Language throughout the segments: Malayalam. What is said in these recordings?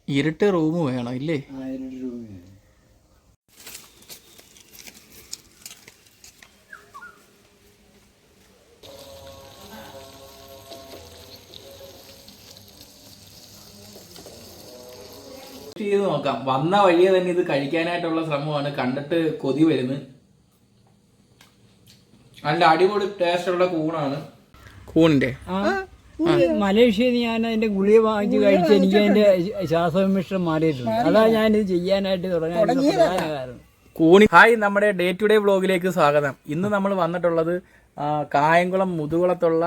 ഇരുട്ട് റൂം വേണം ഇല്ലേ? ചെയ്ത് നോക്കാം. വന്ന വഴിയെ തന്നെ ഇത് കഴിക്കാനായിട്ടുള്ള ശ്രമമാണ്. കണ്ടിട്ട് കൊതി വരുന്നു. നല്ല അടിപൊളി ടേസ്റ്റുള്ള കൂണാണ്. കൂണിന്റെ മലേഷ്യയിൽ ഞാൻ അതിന്റെ ഗുളിക വാങ്ങിച്ച് കഴിച്ച് എനിക്ക് അതിന്റെ ശ്വാസമിഷ്ടം മാറിയിട്ടുണ്ട്. അതാ ഞാനിത് ചെയ്യാനായിട്ട് തുടങ്ങിയ കാരണം. കൂണി. ഹായ്, നമ്മുടെ ഡേ ടു ഡേ വ്ളോഗിലേക്ക് സ്വാഗതം. ഇന്ന് നമ്മൾ വന്നിട്ടുള്ളത് കായംകുളം മുതുകുളത്തുള്ള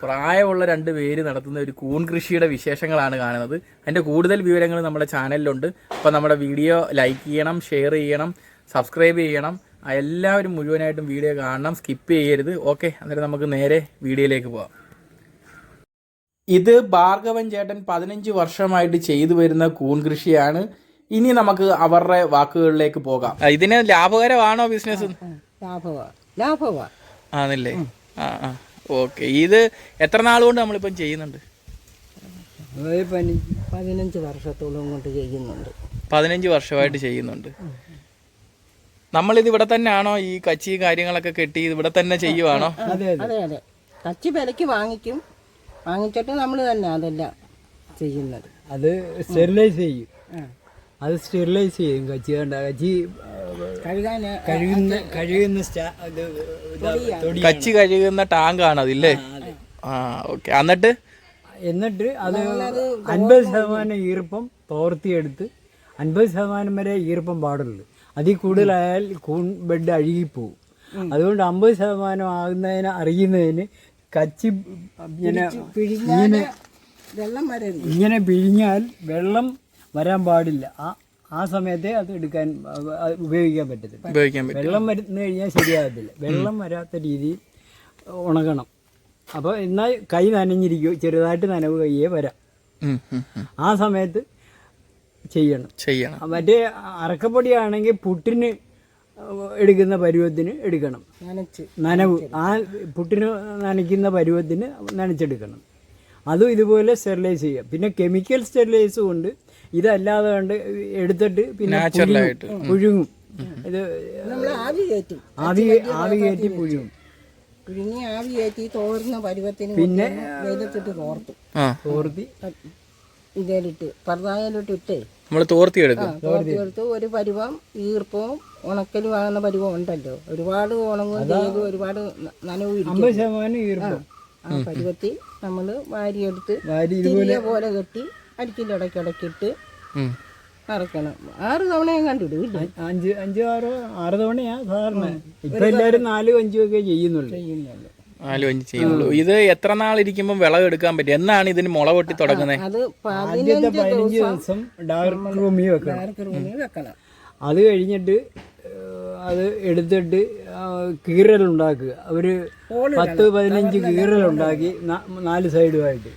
പ്രായമുള്ള രണ്ട് പേര് നടത്തുന്ന ഒരു കൂൺ കൃഷിയുടെ വിശേഷങ്ങളാണ് കാണുന്നത്. അതിൻ്റെ കൂടുതൽ വിവരങ്ങൾ നമ്മുടെ ചാനലിലുണ്ട്. അപ്പോൾ നമ്മുടെ വീഡിയോ ലൈക്ക് ചെയ്യണം, ഷെയർ ചെയ്യണം, സബ്സ്ക്രൈബ് ചെയ്യണം. എല്ലാവരും മുഴുവനായിട്ടും വീഡിയോ കാണണം, സ്കിപ്പ് ചെയ്യരുത്. ഓക്കെ, അന്നേരം നമുക്ക് നേരെ വീഡിയോയിലേക്ക് പോകാം. ഇത് ഭാർഗവൻ ചേട്ടൻ 15 വർഷമായിട്ട് ചെയ്തു വരുന്ന കൂൺ കൃഷിയാണ്. ഇനി നമുക്ക് അവരുടെ വാക്കുകളിലേക്ക് പോകാം. ഇതിന് ലാഭകരമാണോ ബിസിനസ്? ആണല്ലേ? ഓക്കെ. ഇത് എത്ര നാളുകൊണ്ട് നമ്മളിപ്പം ചെയ്യുന്നുണ്ട്? 15 വർഷത്തോളം കൊണ്ട് ചെയ്യുന്നുണ്ട്. 15 വർഷമായിട്ട് ചെയ്യുന്നുണ്ട്. നമ്മളിത് ഇവിടെ തന്നെയാണോ ഈ കച്ചി കാര്യങ്ങളൊക്കെ കെട്ടി ഇവിടെ തന്നെ ചെയ്യുവാണോ? അതെ അതെ, കച്ചി വിലക്ക് വാങ്ങിച്ചിട്ട് നമ്മൾ തന്നെ അതെല്ലാം ചെയ്യുന്നത്. അത് സ്റ്റെറിലൈസ് ചെയ്യും. കച്ചി കച്ചി കഴുകുന്ന ടാങ്കാണ് അതില്ലേ? ഓക്കെ. എന്നിട്ട് അത് 50% ഈർപ്പം തോർത്തിയെടുത്ത് 50% വരെ ഈർപ്പം പാടുള്ളൂ. അതിൽ കൂടുതലായാൽ കൂൺ ബെഡ് അഴുകിപ്പോവും. അതുകൊണ്ട് 50% ആകുന്നതിന് അറിയുന്നതിന് കച്ചി ഇങ്ങനെ പിഴിഞ്ഞാൽ വെള്ളം വരാൻ പാടില്ല. ആ സമയത്തെ അത് എടുക്കാൻ ഉപയോഗിക്കാൻ പറ്റത്തില്ല. വെള്ളം വരുന്നു കഴിഞ്ഞാൽ ശരിയാകത്തില്ല. വെള്ളം വരാത്ത രീതിയിൽ ഉണങ്ങണം. അപ്പോൾ എന്നാൽ കൈ നനഞ്ഞിരിക്കും, ചെറുതായിട്ട് നനവ് കയ്യേ വരാം. ആ സമയത്ത് ചെയ്യണം. മറ്റേ അറക്കപ്പൊടിയാണെങ്കിൽ പുട്ടിന് എടുക്കുന്ന പരുവത്തിന് എടുക്കണം. നനവ് ആ പുട്ടിന് നനയ്ക്കുന്ന പരുവത്തിന് നനച്ചെടുക്കണം. അതും ഇതുപോലെ സ്റ്റെറിലൈസ് ചെയ്യാം. പിന്നെ കെമിക്കൽ സ്റ്റെറിലൈസ് കൊണ്ട് ഇതല്ലാതെ കണ്ട് എടുത്തിട്ട് പിന്നെ പുഴുങ്ങും. ഇത് ആവി കയറ്റി പുഴുങ്ങും. ആവി കയറ്റി തോർന്ന പരുവത്തിന് പിന്നെ തോർത്തി ഇതിലിട്ട് പർദായിലിട്ട് നമ്മൾ തോർത്തിയെടുത്ത് ഒരു പരുവം ഈർപ്പവും ഉണക്കലും ആകുന്ന പരുവം ഉണ്ടല്ലോ. ഒരുപാട് ഉണങ്ങും, ഒരുപാട് നനവ് 50% ഈർപ്പം ആ പരുവത്തിൽ നമ്മൾ വാരിയെടുത്ത് പോലെ കെട്ടി അടിക്കിൻ്റെ ഇടയ്ക്കിടയ്ക്കിട്ട് അറക്കണം. 6 തവണ ഞാൻ കണ്ടിടും. 5-6 തവണയാ സാധാരണ. ഇപ്പൊ എല്ലാവരും 4-5 ഒക്കെ ചെയ്യുന്നുള്ളൂ. 4-5 ചെയ്യുന്നുള്ളൂ. ഇത് എത്ര നാളിരിക്കുമ്പോൾ വിളവെടുക്കാൻ പറ്റും? എന്നാണ് ഇതിന് മുള പൊട്ടി തുടങ്ങുന്നത്? അത് ആദ്യത്തെ 15 ദിവസം ഡാർക്ക് റൂമിൽ വെക്കണം. അത് കഴിഞ്ഞിട്ട് അത് എടുത്തിട്ട് കീറലുണ്ടാക്കുക. ഒരു 10-15 കീറലുണ്ടാക്കി 4 സൈഡുമായിട്ട്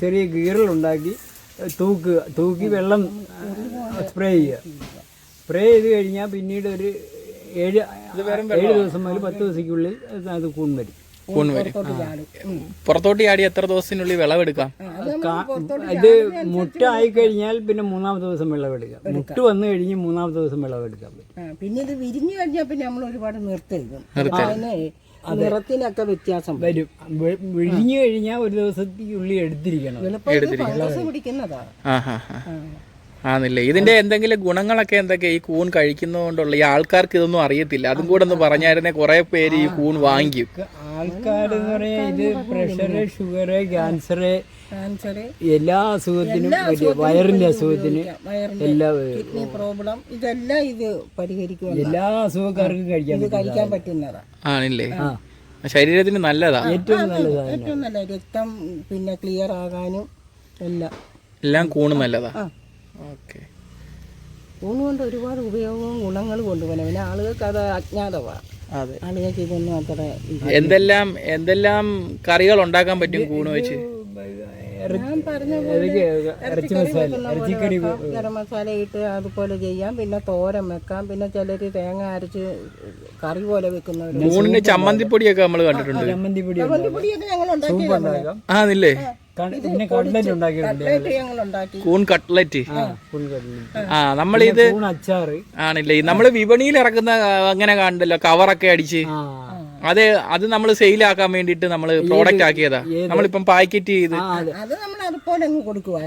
ചെറിയ കീറലുണ്ടാക്കി തൂക്കി വെള്ളം സ്പ്രേ ചെയ്യുക. സ്പ്രേ ചെയ്ത് കഴിഞ്ഞാൽ പിന്നീട് ഒരു 7 ദിവസം മുതൽ 10 ദിവസത്തിനുള്ളിൽ അത് കൂൺ വരും. പുറത്തോട്ട് ചാടി എത്ര ദിവസത്തിനുള്ളിൽ വിളവെടുക്കാം? ഇത് മുട്ട ആയിക്കഴിഞ്ഞാൽ പിന്നെ 3-ാമത്തെ ദിവസം വിളവെടുക്കാം. മുട്ട വന്നു കഴിഞ്ഞ് 3-ാമത്തെ ദിവസം വിളവെടുക്കാൻ പറ്റും. പിന്നെ ഇത് വിരിഞ്ഞു കഴിഞ്ഞാൽ പിന്നെ നമ്മൾ ഒരുപാട് നിറത്തിനൊക്കെ വ്യത്യാസം വരും. വിഴിഞ്ഞു കഴിഞ്ഞാൽ ഒരു ദിവസത്തിനുള്ളിൽ എടുത്തിരിക്കണം. ആണല്ലേ? ഇതിന്റെ എന്തെങ്കിലും ഗുണങ്ങളൊക്കെ എന്തൊക്കെയാ ഈ കൂൺ കഴിക്കുന്നതുകൊണ്ടുള്ള? ഈ ആൾക്കാർക്ക് ഇതൊന്നും അറിയത്തില്ല. അതും കൂടെ ഒന്ന് പറഞ്ഞായിരുന്നെ കുറെ പേര് ഈ കൂൺ വാങ്ങിക്കും. ആൾക്കാരെന്ന് പറയാ ഇത് പ്രഷറ്, ഷുഗറ്, ക്യാൻസർ എല്ലാ അസുഖത്തിനും, വയറിന്റെ അസുഖത്തിന്, കിഡ്നി പ്രോബ്ലം ഇതെല്ലാം ഇത് പരിഹരിക്കും. എല്ലാ അസുഖക്കാർക്കും കഴിക്കാൻ പറ്റുന്നതാ. ആണല്ലേ? ശരീരത്തിന് നല്ലതാ. ഏറ്റവും നല്ലതാണ്. ഏറ്റവും നല്ല രക്തം പിന്നെ ക്ലിയർ ആകാനും എല്ലാം കൂണ് നല്ലതാ. ഓക്കെ. കൂണ് കൊണ്ട് ഒരുപാട് ഉപയോഗവും ഗുണങ്ങളും കൊണ്ടുപോകണം. പിന്നെ ആളുകൾക്ക് അത് അജ്ഞാതമാണ്. ആളുകൾക്ക് ഇതൊന്നും അത്ര എന്തെല്ലാം കറികൾ ഉണ്ടാക്കാൻ പറ്റും കൂണ് വെച്ച്? ഞാൻ പറഞ്ഞ ഇറച്ചിക്കറി വെക്കാം, ഗരം മസാല ഇട്ട് അതുപോലെ ചെയ്യാം. പിന്നെ തോരൻ വെക്കാം. പിന്നെ ചിലര് തേങ്ങ അരച്ച് കറി പോലെ വെക്കുന്നവര്. കൂണിന് ചമ്മന്തിപ്പൊടിയൊക്കെ നമ്മൾ കണ്ടിട്ടുണ്ട്. ചമ്മന്തിപ്പൊടി പൊടിയൊക്കെ ഞങ്ങൾ ഉണ്ടാക്കി. ആന്നില്ലേ? പിന്നെ കട്ട്ലറ്റ് ഉണ്ടാക്കിയിട്ടുണ്ട്. ഞങ്ങൾ ഉണ്ടാക്കി. കൂൺ കട്ട്ലറ്റ്. ആ നമ്മളിത് അച്ചാറ് ആണില്ലേ, നമ്മള് വിപണിയിൽ ഇറക്കുന്ന അങ്ങനെ കാണണ്ടല്ലോ, കവറൊക്കെ അടിച്ച്. അത് നമ്മൾ സെയിലാക്കാൻ വേണ്ടിട്ട് നമ്മള് പ്രോഡക്റ്റ് ആക്കിയതാ. നമ്മളിപ്പം പാക്കറ്റ് ചെയ്ത് അത് നമ്മൾ അതുപോലെ അങ്ങ് കൊടുക്കുക.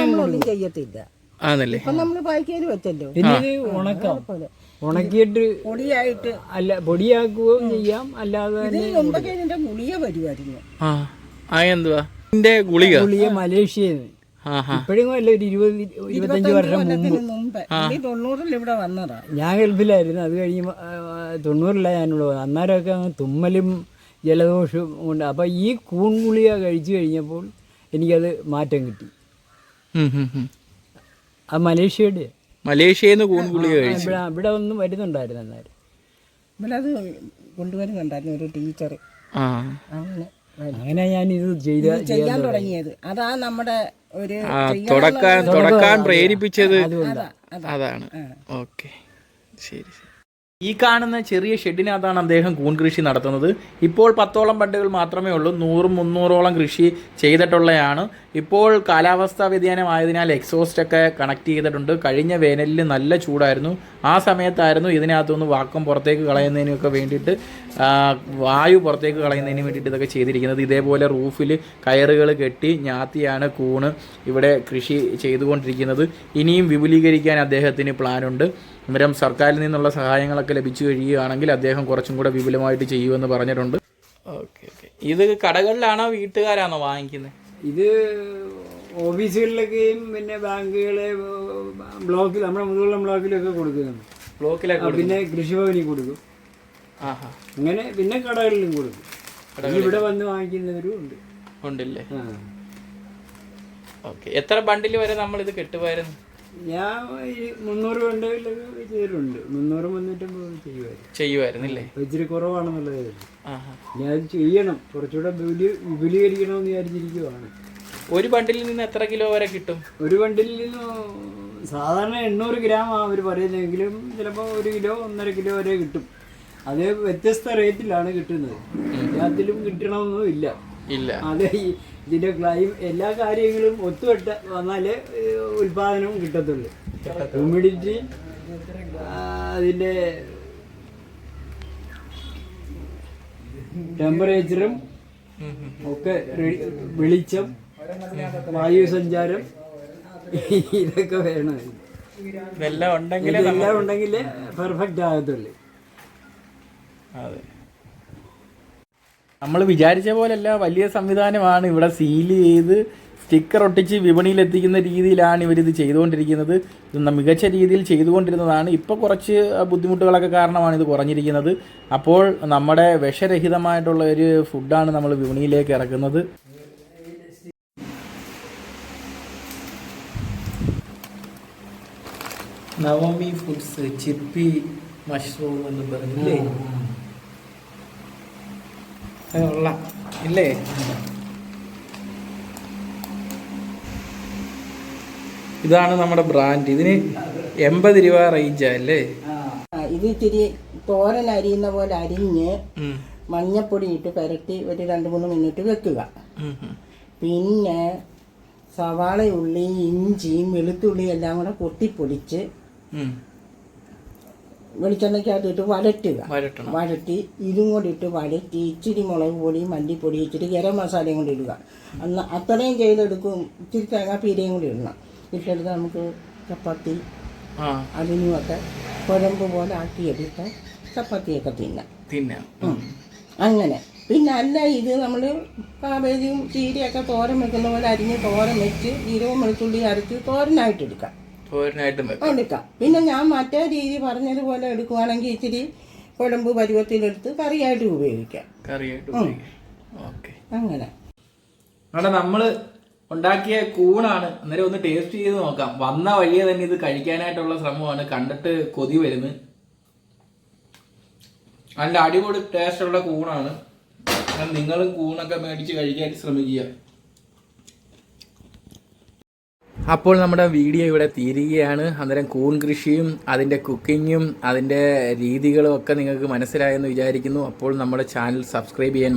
നമ്മളൊന്നും ചെയ്യത്തില്ല. ആണല്ലേ? ഇപ്പൊ നമ്മള് പാക്കറ്റ് വെച്ചല്ലോ. പിന്നെ ഇത് ഉണക്കാം. ഉണക്കിയിട്ട് പൊടിയായിട്ട് അല്ല പൊടിയാക്കുകയും ചെയ്യാം. അല്ലാതെ മുമ്പൊക്കെ ഇതിന്റെ ഗുളിക വരുമായിരുന്നു. എന്തുവാ ഇതിന്റെ ഗുളിക? മലേഷ്യയിൽ ഇപ്പോഴും അല്ല, ഒരു 20-25 വർഷം മുമ്പ് 90-ൽ ഇവിടെ വന്നതാ. ഞാൻ ഗൾഫിലായിരുന്നു. അത് കഴിഞ്ഞ് 90-ലാണ് ഞാനിവിടെ വന്നത്. അന്നേരമൊക്കെ തുമ്മലും ജലദോഷവും ഉണ്ട്. അപ്പം ഈ കൂൺ ഗുളിക കഴിച്ചു കഴിഞ്ഞപ്പോൾ എനിക്കത് മാറ്റം കിട്ടി. അത് മലേഷ്യയിൽ നിന്ന് കൂൺ ഗുളിക കഴിച്ചു. ഇവിടെ ഒന്നും വരുന്നുണ്ടായിരുന്നു അന്നേരം. ഇവിടെ അത് കൊണ്ടുവരുന്നുണ്ടായിരുന്നു ഒരു ടീച്ചർ. അങ്ങനെ ഞാൻ ഇത് ചെയ്യാൻ തുടങ്ങിയത്. അതാ നമ്മുടെ ഒരു തുടക്കാൻ പ്രേരിപ്പിച്ചത് അതാണ്. ഓക്കെ, ശരി. ഈ കാണുന്ന ചെറിയ ഷെഡിനകത്താണ് അദ്ദേഹം കൂൺ കൃഷി നടത്തുന്നത്. ഇപ്പോൾ 10ഓളം ബണ്ടുകൾ മാത്രമേ ഉള്ളൂ. 100-300ഓളം കൃഷി ചെയ്തിട്ടുള്ളതാണ്. ഇപ്പോൾ കാലാവസ്ഥാ വ്യതിയാനമായതിനാൽ എക്സോസ്റ്റ് ഒക്കെ കണക്ട് ചെയ്തിട്ടുണ്ട്. കഴിഞ്ഞ വേനലിൽ നല്ല ചൂടായിരുന്നു. ആ സമയത്തായിരുന്നു ഇതിനകത്തുനിന്ന് വാക്കം പുറത്തേക്ക് കളയുന്നതിനൊക്കെ വേണ്ടിയിട്ട്, വായു പുറത്തേക്ക് കളയുന്നതിന് വേണ്ടിയിട്ട് ഇതൊക്കെ ചെയ്തിരിക്കുന്നത്. ഇതേപോലെ റൂഫിൽ കയറുകൾ കെട്ടി ഞാത്തിയാണ് കൂണ് ഇവിടെ കൃഷി ചെയ്തുകൊണ്ടിരിക്കുന്നത്. ഇനിയും വിപുലീകരിക്കാൻ അദ്ദേഹത്തിന് പ്ലാനുണ്ട്. അന്നേരം സർക്കാരിൽ നിന്നുള്ള സഹായങ്ങളൊക്കെ ലഭിച്ചു കഴിയുകയാണെങ്കിൽ അദ്ദേഹം കുറച്ചും കൂടെ വിപുലമായിട്ട് ചെയ്യുമെന്ന് പറഞ്ഞിട്ടുണ്ട്. ഓക്കെ. ഇത് കടകളിലാണോ വീട്ടുകാരാണോ വാങ്ങിക്കുന്നത്? ഇത് ഓഫീസുകളിലൊക്കെയും പിന്നെ ബാങ്കുകളെ ബ്ലോക്കിൽ, നമ്മുടെ മുതുകുളം ബ്ലോക്കിലൊക്കെ കൊടുക്കുന്നുണ്ട്. ബ്ലോക്കിലൊക്കെ പിന്നെ കൃഷിഭവനിൽ കൊടുക്കും. അങ്ങനെ പിന്നെ കടകളിലും കൊടുക്കും. ഇവിടെ വന്ന് വാങ്ങിക്കുന്നവരും ഉണ്ടല്ലേ? ഓക്കെ. എത്ര ബണ്ടിൽ വരെ നമ്മളിത് കെട്ടുമായിരുന്നു? ഞാൻ 300 ബണ്ടിലൊക്കെ ചെയ്തിട്ടുണ്ട്. 300-350 ചെയ്യുമായിരുന്നില്ലേ? ഇച്ചിരി കുറവാണെന്നുള്ളത്. ഞാൻ ചെയ്യണം, കുറച്ചുകൂടെ വിപുലീകരിക്കണമെന്ന് വിചാരിച്ചിരിക്കുവാണ്. ഒരു ബണ്ടിലിൽ നിന്ന് എത്ര കിലോ വരെ കിട്ടും? ഒരു ബണ്ടിലിൽ നിന്ന് സാധാരണ 800 ഗ്രാം അവർ പറയുന്നതെങ്കിലും ചിലപ്പോൾ 1 കിലോ 1.5 കിലോ വരെ കിട്ടും. അത് വ്യത്യസ്ത റേറ്റിലാണ് കിട്ടുന്നത്. എല്ലാത്തിലും കിട്ടണമെന്നും ഇല്ല. അതെ, ഇതിന്റെ എല്ലാ കാര്യങ്ങളും ഒത്തുവെട്ട വന്നാലേ ഉൽപാദനവും കിട്ടത്തുള്ളൂ. ഹ്യൂമിഡിറ്റി, അതിന്റെ ടെമ്പറേച്ചറും ഒക്കെ, വെളിച്ചം, വായു സഞ്ചാരം, ഇതൊക്കെ വേണം. ഇതെല്ലാം ഉണ്ടെങ്കിലേ പെർഫെക്റ്റ് ആകത്തുള്ളൂ. അതെ, നമ്മൾ വിചാരിച്ച പോലെയല്ല, വലിയ സംവിധാനമാണ്. ഇവിടെ സീൽ ചെയ്ത് സ്റ്റിക്കർ ഒട്ടിച്ച് വിപണിയിൽ എത്തിക്കുന്ന രീതിയിലാണ് ഇവരിത് ചെയ്തുകൊണ്ടിരിക്കുന്നത്. ഇത് മികച്ച രീതിയിൽ ചെയ്തുകൊണ്ടിരുന്നതാണ്. ഇപ്പോൾ കുറച്ച് ബുദ്ധിമുട്ടുകളൊക്കെ കാരണമാണ് ഇത് കുറഞ്ഞിരിക്കുന്നത്. അപ്പോൾ നമ്മുടെ വിഷരഹിതമായിട്ടുള്ള ഒരു ഫുഡാണ് നമ്മൾ വിപണിയിലേക്ക് ഇറക്കുന്നത്. നവമി ഫുഡ്സ് ചിപ്പി മഷ്റൂം എന്ന് പറഞ്ഞില്ലേ? ഇല്ലേ? ഇതാണ് നമ്മുടെ ബ്രാൻഡ്. ഇതിന് 80 രൂപ റേഞ്ചാ അല്ലേ? ഇത് ഇച്ചിരി തോരൻ അരിയുന്ന പോലെ അരിഞ്ഞ് മഞ്ഞപ്പൊടി ഇട്ട് പുരട്ടി ഒരു 2-3 മിനിറ്റ് വെക്കുക. പിന്നെ സവാള, ഉള്ളി, ഇഞ്ചിയും വെളുത്തുള്ളി എല്ലാം കൂടെ കൊട്ടിപ്പൊടിച്ച് വെളിച്ചെണ്ണയ്ക്കകത്തിട്ട് വഴറ്റി ഇതും കൂടി ഇട്ട് വഴറ്റി ഇച്ചിരി മുളക് പൊടി, മല്ലിപ്പൊടി, ഇച്ചിരി ഗരം മസാലയും കൂടി ഇടുക. അത്രയും ചെയ്തെടുക്കും. ഇച്ചിരി തേങ്ങാപ്പീരയും കൂടി ഇടണം. ഇട്ടെടുത്ത് നമുക്ക് ചപ്പാത്തി അതിനുമൊക്കെ കുഴമ്പ് പോലെ ആക്കിയെടുത്ത് ചപ്പാത്തിയൊക്കെ തിന്നാം. അങ്ങനെ. പിന്നെ അല്ല, ഇത് നമ്മൾ കാബേജും ചീരയൊക്കെ തോരൻ വെക്കുന്ന പോലെ അരിഞ്ഞ് തോരൻ വെച്ച് ജീരകവും വെളുത്തുള്ളി അരച്ച് തോരനായിട്ട് എടുക്കാം. പിന്നെ ഞാൻ മറ്റേ രീതി പറഞ്ഞതുപോലെ എടുക്കുവാണെങ്കിൽ ഇച്ചിരി കുഴമ്പ് പരുവത്തിലെടുത്ത് കറിയായിട്ട് ഉപയോഗിക്കാം. അങ്ങനെ നമ്മള് ഉണ്ടാക്കിയ കൂണാണ്. അന്നേരം ഒന്ന് ടേസ്റ്റ് ചെയ്ത് നോക്കാം. വന്ന വഴിയെ തന്നെ ഇത് കഴിക്കാനായിട്ടുള്ള ശ്രമമാണ്. കണ്ടിട്ട് കൊതി വരുന്നു. നല്ല അടിപൊളി ടേസ്റ്റുള്ള കൂണാണ്. നിങ്ങളും കൂണൊക്കെ മേടിച്ച് കഴിക്കാൻ ശ്രമിക്കുക. അപ്പോൾ നമ്മുടെ വീഡിയോ ഇവിടെ തീരുകയാണ്. അന്നേരം കൂൺ കൃഷിയും അതിൻ്റെ കുക്കിങ്ങും അതിൻ്റെ രീതികളും ഒക്കെ നിങ്ങൾക്ക് മനസ്സിലായെന്ന് വിചാരിക്കുന്നു. അപ്പോൾ നമ്മുടെ ചാനൽ സബ്സ്ക്രൈബ് ചെയ്യാൻ